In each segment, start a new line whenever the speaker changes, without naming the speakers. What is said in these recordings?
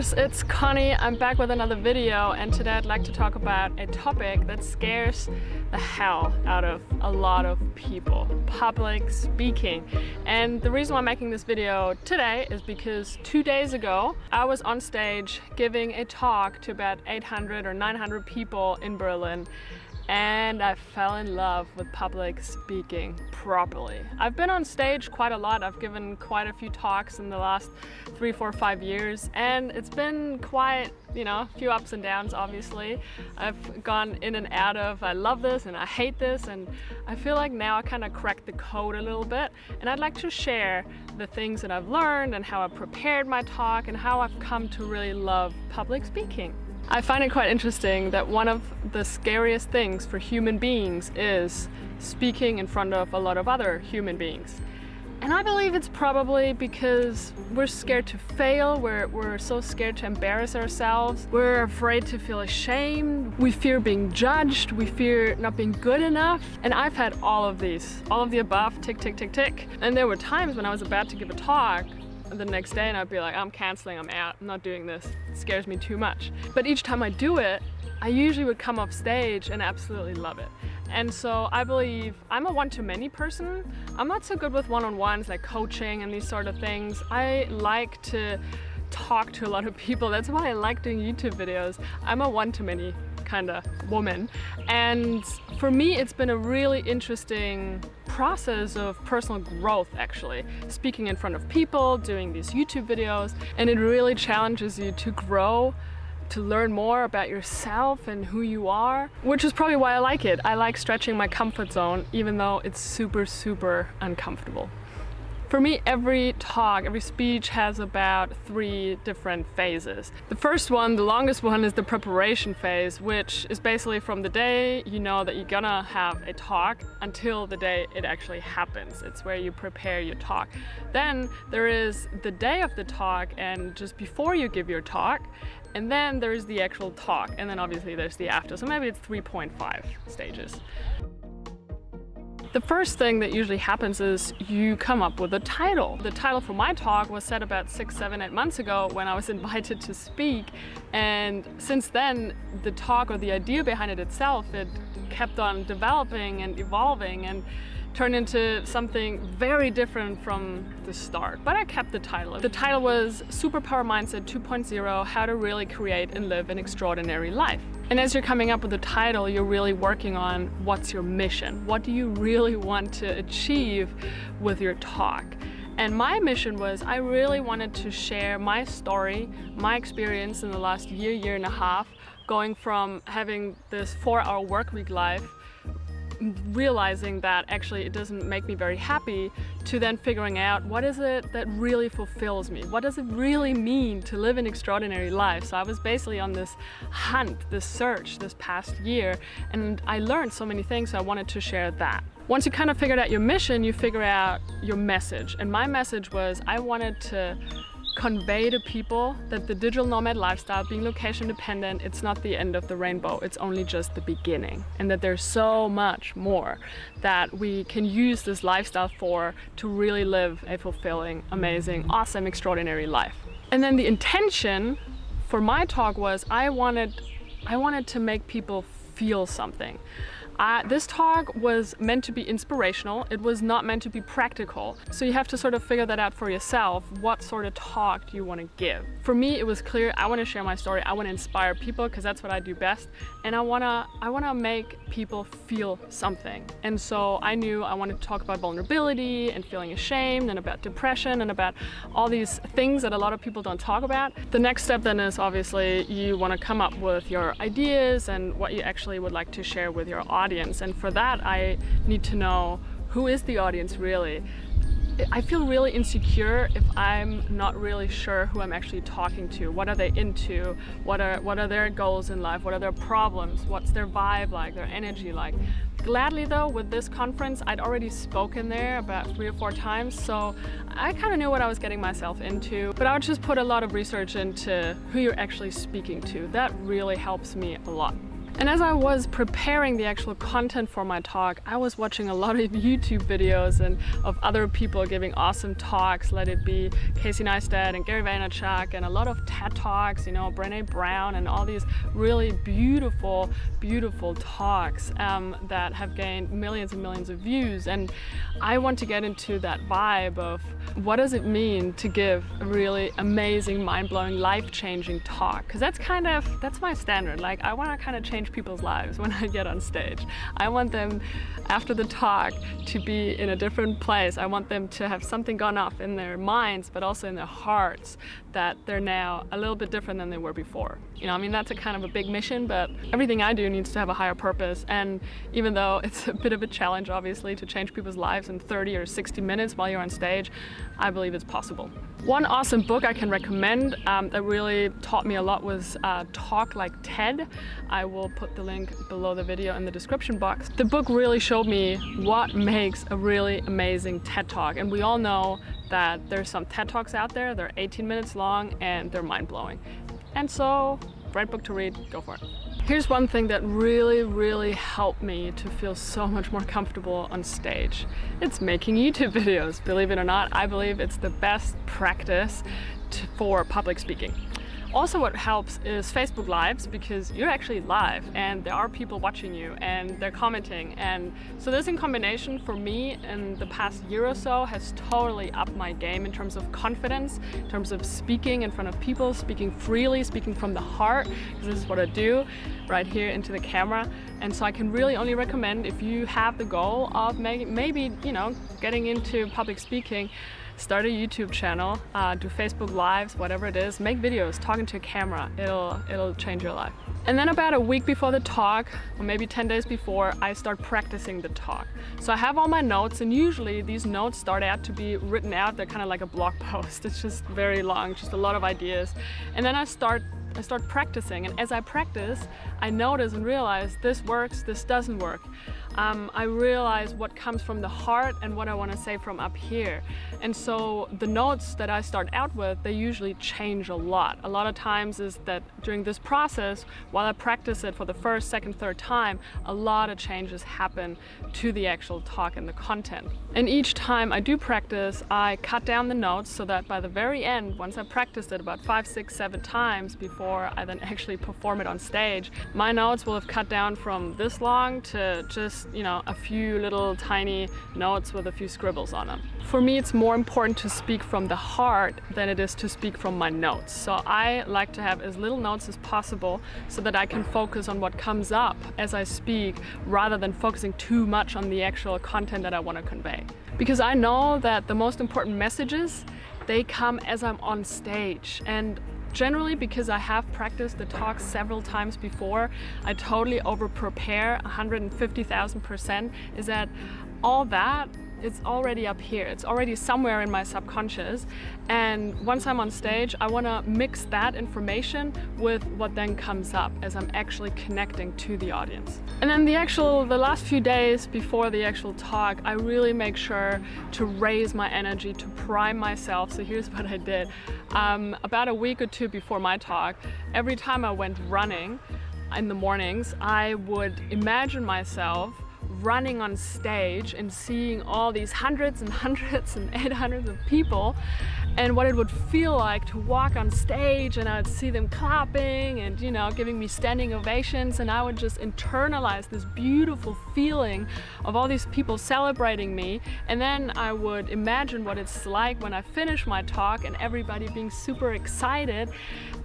Speakers, it's Connie. I'm back with another video, and today I'd like to talk about a topic that scares the hell out of a lot of people: public speaking. And the reason why I'm making this video today is because 2 days ago I was on stage giving a talk to about 800 or 900 people in Berlin, and I fell in love with public speaking properly. I've been on stage quite a lot. I've given quite a few talks in the last 3, 4, 5 years, and it's been quite, a few ups and downs, obviously. I've gone in and out of I love this and I hate this, and I feel like now I kind of cracked the code a little bit, and I'd like to share the things that I've learned and how I prepared my talk and how I've come to really love public speaking. I find it quite interesting that one of the scariest things for human beings is speaking in front of a lot of other human beings. And I believe it's probably because we're scared to fail, we're so scared to embarrass ourselves, we're afraid to feel ashamed, we fear being judged, we fear not being good enough. And I've had all of these, all of the above, tick, tick, tick, tick. And there were times when I was about to give a talk the next day and I'd be like, I'm canceling, I'm out, I'm not doing this, it scares me too much. But each time I do it, I usually would come off stage and absolutely love it. And so I believe I'm a one-to-many person. I'm not so good with one-on-ones like coaching and these sort of things. I like to talk to a lot of people. That's why I like doing YouTube videos. I'm a one-to-many kind of woman, and for me it's been a really interesting process of personal growth, actually, speaking in front of people, doing these YouTube videos, and it really challenges you to grow, to learn more about yourself and who you are, which is probably why I like it. I like stretching my comfort zone even though it's super uncomfortable. For me, every talk, every speech has about 3 different phases. The first one, the longest one, is the preparation phase, which is basically from the day you know that you're gonna have a talk until the day it actually happens. It's where you prepare your talk. Then there is the day of the talk and just before you give your talk, and then there's the actual talk, and then obviously there's the after. So maybe it's 3.5 stages. The first thing that usually happens is you come up with a title. The title for my talk was set about 6, 7, 8 months ago when I was invited to speak, and since then the talk, or the idea behind it itself, it kept on developing and evolving and turned into something very different from the start. But I kept the title. The title was Superpower Mindset 2.0: How to Really Create and Live an Extraordinary Life. And as you're coming up with the title, you're really working on what's your mission? What do you really want to achieve with your talk? And my mission was, I really wanted to share my story, my experience in the last year and a half, going from having this 4-hour workweek life, realizing that actually it doesn't make me very happy, to then figuring out what is it that really fulfills me? What does it really mean to live an extraordinary life? So I was basically on this hunt, this search this past year, and I learned so many things, so I wanted to share that. Once you kind of figured out your mission, you figure out your message. And my message was, I wanted to convey to people that the digital nomad lifestyle, being location dependent, it's not the end of the rainbow, it's only just the beginning, and that there's so much more that we can use this lifestyle for to really live a fulfilling, amazing, awesome, extraordinary life. And then the intention for my talk was I wanted to make people feel something. This talk was meant to be inspirational. It was not meant to be practical. So you have to sort of figure that out for yourself. What sort of talk do you want to give? For me, it was clear I want to share my story. I want to inspire people because that's what I do best. And I want to make people feel something. And so I knew I wanted to talk about vulnerability and feeling ashamed, and about depression, and about all these things that a lot of people don't talk about. The next step then is obviously you want to come up with your ideas and what you actually would like to share with your audience. And for that, I need to know, who is the audience really? I feel really insecure if I'm not really sure who I'm actually talking to. What are they into? What are their goals in life? What are their problems? What's their vibe like, their energy like? Gladly though, with this conference, I'd already spoken there about 3 or 4 times, so I kind of knew what I was getting myself into. But I would just put a lot of research into who you're actually speaking to. That really helps me a lot. And as I was preparing the actual content for my talk, I was watching a lot of YouTube videos and of other people giving awesome talks, let it be Casey Neistat and Gary Vaynerchuk, and a lot of TED Talks, you know, Brené Brown, and all these really beautiful, beautiful talks that have gained millions and millions of views. And I want to get into that vibe of what does it mean to give a really amazing, mind-blowing, life-changing talk? Because that's my standard. Like, I want to kind of change people's lives when I get on stage. I want them, after the talk, to be in a different place. I want them to have something gone off in their minds, but also in their hearts, that they're now a little bit different than they were before. You know, I mean, that's a kind of a big mission, but everything I do needs to have a higher purpose. And even though it's a bit of a challenge, obviously, to change people's lives in 30 or 60 minutes while you're on stage, I believe it's possible. One awesome book I can recommend that really taught me a lot was Talk Like TED. I will put the link below the video in the description box. The book really showed me what makes a really amazing TED Talk. And we all know that there's some TED Talks out there, they're 18 minutes long and they're mind-blowing. And so, great book to read, go for it. Here's one thing that really, really helped me to feel so much more comfortable on stage. It's making YouTube videos. Believe it or not, I believe it's the best practice for public speaking. Also, what helps is Facebook Lives, because you're actually live and there are people watching you and they're commenting. And so this in combination for me in the past year or so has totally upped my game in terms of confidence, in terms of speaking in front of people, speaking freely, speaking from the heart, because this is what I do right here into the camera. And so I can really only recommend, if you have the goal of maybe, you know, getting into public speaking, start a YouTube channel, do Facebook Lives, whatever it is, make videos, talking to a camera, it'll change your life. And then about a week before the talk, or maybe 10 days before, I start practicing the talk. So I have all my notes, and usually these notes start out to be written out, they're kind of like a blog post. It's just very long, just a lot of ideas. And then I start practicing, and as I practice, I notice and realize this works, this doesn't work. I realize what comes from the heart and what I want to say from up here. And so the notes that I start out with, they usually change a lot. A lot of times is that during this process, while I practice it for the first, second, third time, a lot of changes happen to the actual talk and the content. And each time I do practice, I cut down the notes so that by the very end, once I've practiced it about 5, 6, 7 times before I then actually perform it on stage, my notes will have cut down from this long to just, you know, a few little tiny notes with a few scribbles on them. For me, it's more important to speak from the heart than it is to speak from my notes. So I like to have as little notes as possible so that I can focus on what comes up as I speak, rather than focusing too much on the actual content that I want to convey. Because I know that the most important messages, they come as I'm on stage. And generally, because I have practiced the talk several times before, I totally over-prepare 150,000%, is that all that it's already up here. It's already somewhere in my subconscious. And once I'm on stage, I want to mix that information with what then comes up as I'm actually connecting to the audience. And then the last few days before the actual talk, I really make sure to raise my energy, to prime myself. So here's what I did. About a week or two before my talk, every time I went running in the mornings, I would imagine myself running on stage and seeing all these hundreds and hundreds and 800s of people, and what it would feel like to walk on stage, and I would see them clapping and, you know, giving me standing ovations, and I would just internalize this beautiful feeling of all these people celebrating me. And then I would imagine what it's like when I finish my talk and everybody being super excited.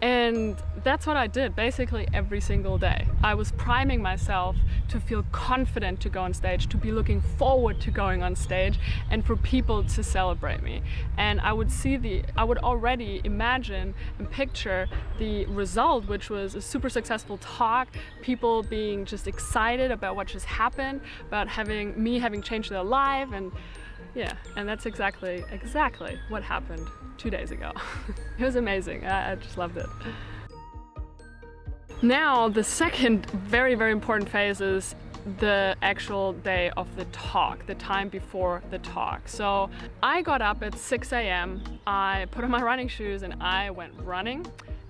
And that's what I did basically every single day. I was priming myself to feel confident to go on stage, to be looking forward to going on stage, and for people to celebrate me. And I would already imagine and picture the result, which was a super successful talk, people being just excited about what just happened, about me having changed their life, and yeah, and that's exactly what happened 2 days ago. It was amazing. I just loved it. Now, the second very, very important phase is the actual day of the talk, the time before the talk. So I got up at 6 a.m. I put on my running shoes and I went running.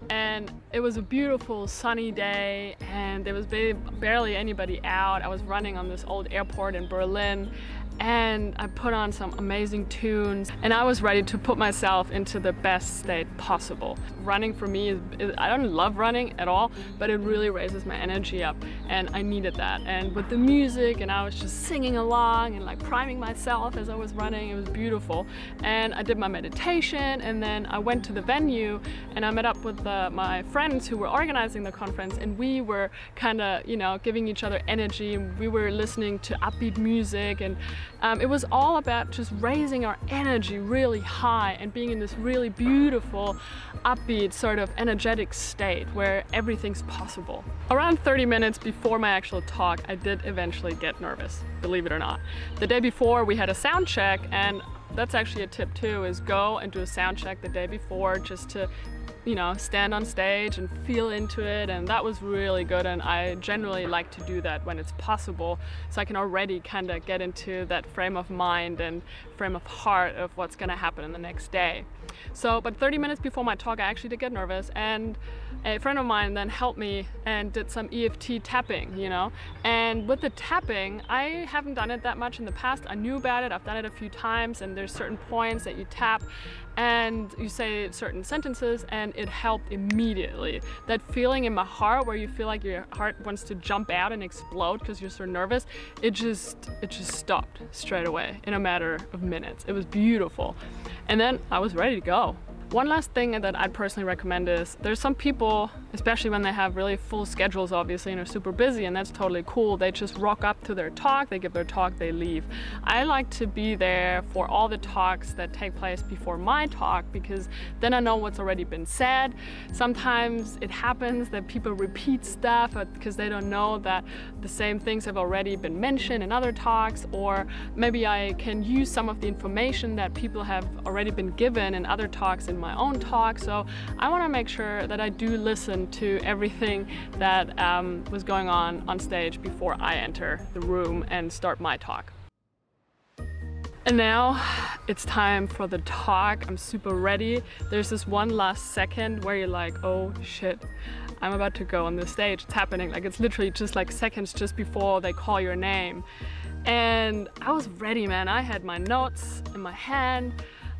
and it was a beautiful sunny day, and there was barely anybody out. I was running on this old airport in Berlin, and I put on some amazing tunes, and I was ready to put myself into the best state possible. Running for me I don't love running at all, but it really raises my energy up, and I needed that. And with the music, and I was just singing along and like priming myself as I was running, it was beautiful. And I did my meditation, and then I went to the venue, and I met up with my friends who were organizing the conference, and we were kind of, you know, giving each other energy. We were listening to upbeat music, and it was all about just raising our energy really high and being in this really beautiful, upbeat, sort of energetic state where everything's possible. Around 30 minutes before my actual talk, I did eventually get nervous, believe it or not. The day before, we had a sound check, and that's actually a tip too, is go and do a sound check the day before, just to, you know, stand on stage and feel into it. And that was really good, and I generally like to do that when it's possible, so I can already kind of get into that frame of mind and frame of heart of what's gonna happen in the next day. So, but 30 minutes before my talk, I actually did get nervous, and a friend of mine then helped me and did some EFT tapping, you know. And with the tapping, I haven't done it that much in the past. I knew about it, I've done it a few times, and there's certain points that you tap and you say certain sentences, and it helped immediately. That feeling in my heart where you feel like your heart wants to jump out and explode because you're so nervous, it just stopped straight away in a matter of minutes. It was beautiful. And then I was ready to go. One last thing that I'd personally recommend is, there's some people, especially when they have really full schedules obviously and are super busy, and that's totally cool, they just rock up to their talk, they give their talk, they leave. I like to be there for all the talks that take place before my talk, because then I know what's already been said. Sometimes it happens that people repeat stuff because they don't know that the same things have already been mentioned in other talks, or maybe I can use some of the information that people have already been given in other talks in my own talk. So I want to make sure that I do listen to everything that was going on stage before I enter the room and start my talk. And now it's time for the talk. I'm super ready. There's this one last second where you're like, oh shit, I'm about to go on the stage. It's happening. Like, it's literally just like seconds just before they call your name. And I was ready, man. I had my notes in my hand.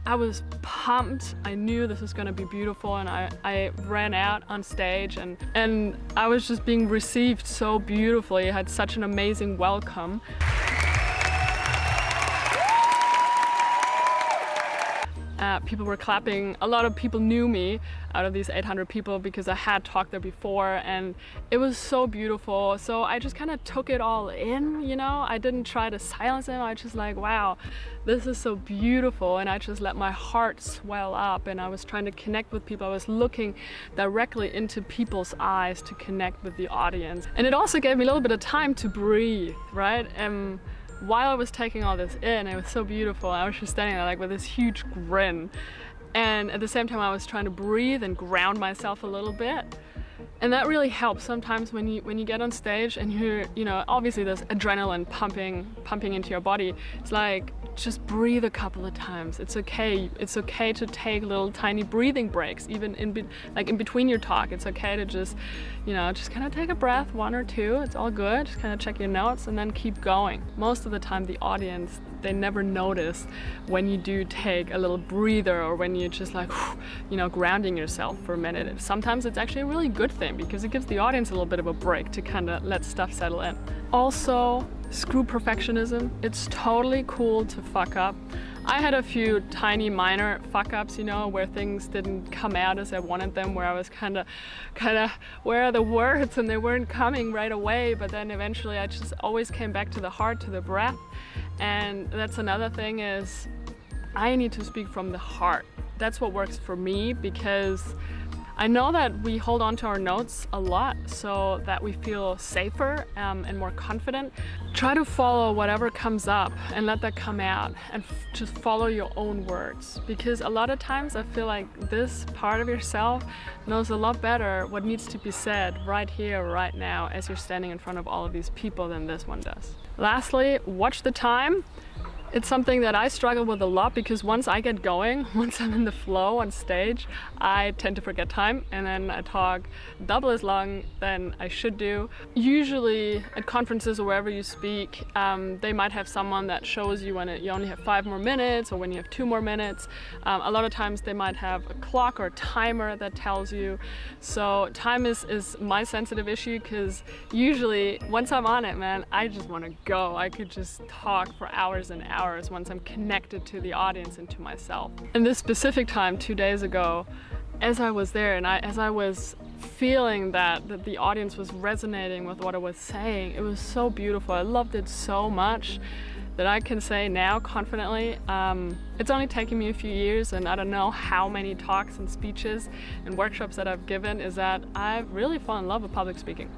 I was pumped. I knew this was gonna be beautiful, and I ran out on stage, and I was just being received so beautifully. I had such an amazing welcome. People were clapping. A lot of people knew me out of these 800 people because I had talked there before, and it was so beautiful. So I just kind of took it all in, you know. I didn't try to silence them. I just like, wow, this is so beautiful. And I just let my heart swell up, and I was trying to connect with people. I was looking directly into people's eyes to connect with the audience. And it also gave me a little bit of time to breathe, right? While I was taking all this in, it was so beautiful. I was just standing there like with this huge grin. And at the same time, I was trying to breathe and ground myself a little bit. And that really helps sometimes when you get on stage and you're, you know, obviously there's adrenaline pumping into your body. It's like, just breathe a couple of times. It's okay. It's okay to take little tiny breathing breaks, even in between your talk. It's okay to just, you know, just kind of take a breath, 1 or 2. It's all good. Just kind of check your notes and then keep going. Most of the time, the audience, they never notice when you do take a little breather, or when you're just like, you know, grounding yourself for a minute. Sometimes it's actually a really good thing because it gives the audience a little bit of a break to kind of let stuff settle in. Also, screw perfectionism. It's totally cool to fuck up. I had a few tiny minor fuck-ups, you know, where things didn't come out as I wanted them, where I was kind of, where are the words, and they weren't coming right away. But then eventually I just always came back to the heart, to the breath. And that's another thing, is I need to speak from the heart. That's what works for me, because I know that we hold on to our notes a lot so that we feel safer and more confident. Try to follow whatever comes up and let that come out, and just follow your own words, because a lot of times I feel like this part of yourself knows a lot better what needs to be said right here, right now, as you're standing in front of all of these people, than this one does. Lastly, watch the time. It's something that I struggle with a lot because once I get going, once I'm in the flow on stage, I tend to forget time and then I talk double as long than I should do. Usually at conferences or wherever you speak, they might have someone that shows you when you only have 5 more minutes or when you have 2 more minutes. A lot of times they might have a clock or a timer that tells you. So time is my sensitive issue because usually once I'm on it, man, I just want to go. I could just talk for hours and hours once I'm connected to the audience and to myself. And this specific time 2 days ago, as I was there and as I was feeling that the audience was resonating with what I was saying, it was so beautiful. I loved it so much that I can say now confidently, it's only taken me a few years and I don't know how many talks and speeches and workshops that I've given, is that I've really fallen in love with public speaking.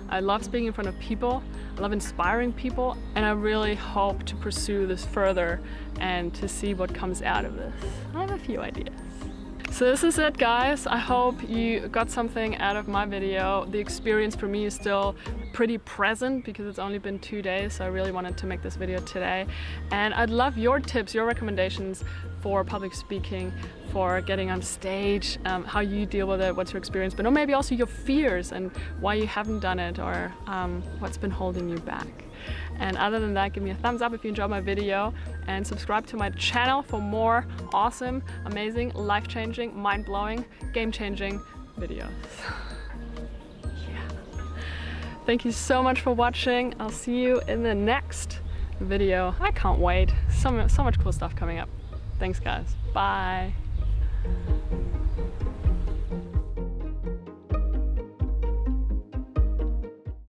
I love speaking in front of people, I love inspiring people, and I really hope to pursue this further and to see what comes out of this. I have a few ideas. So this is it, guys. I hope you got something out of my video. The experience for me is still pretty present because it's only been 2 days, so I really wanted to make this video today. And I'd love your tips, your recommendations for public speaking, for getting on stage, how you deal with it, what's your experience, but maybe also your fears and why you haven't done it, or what's been holding you back. And other than that, give me a thumbs up if you enjoyed my video and subscribe to my channel for more awesome, amazing, life-changing, mind-blowing, game-changing videos. Yeah. Thank you so much for watching. I'll see you in the next video. I can't wait. So much cool stuff coming up. Thanks, guys. Bye.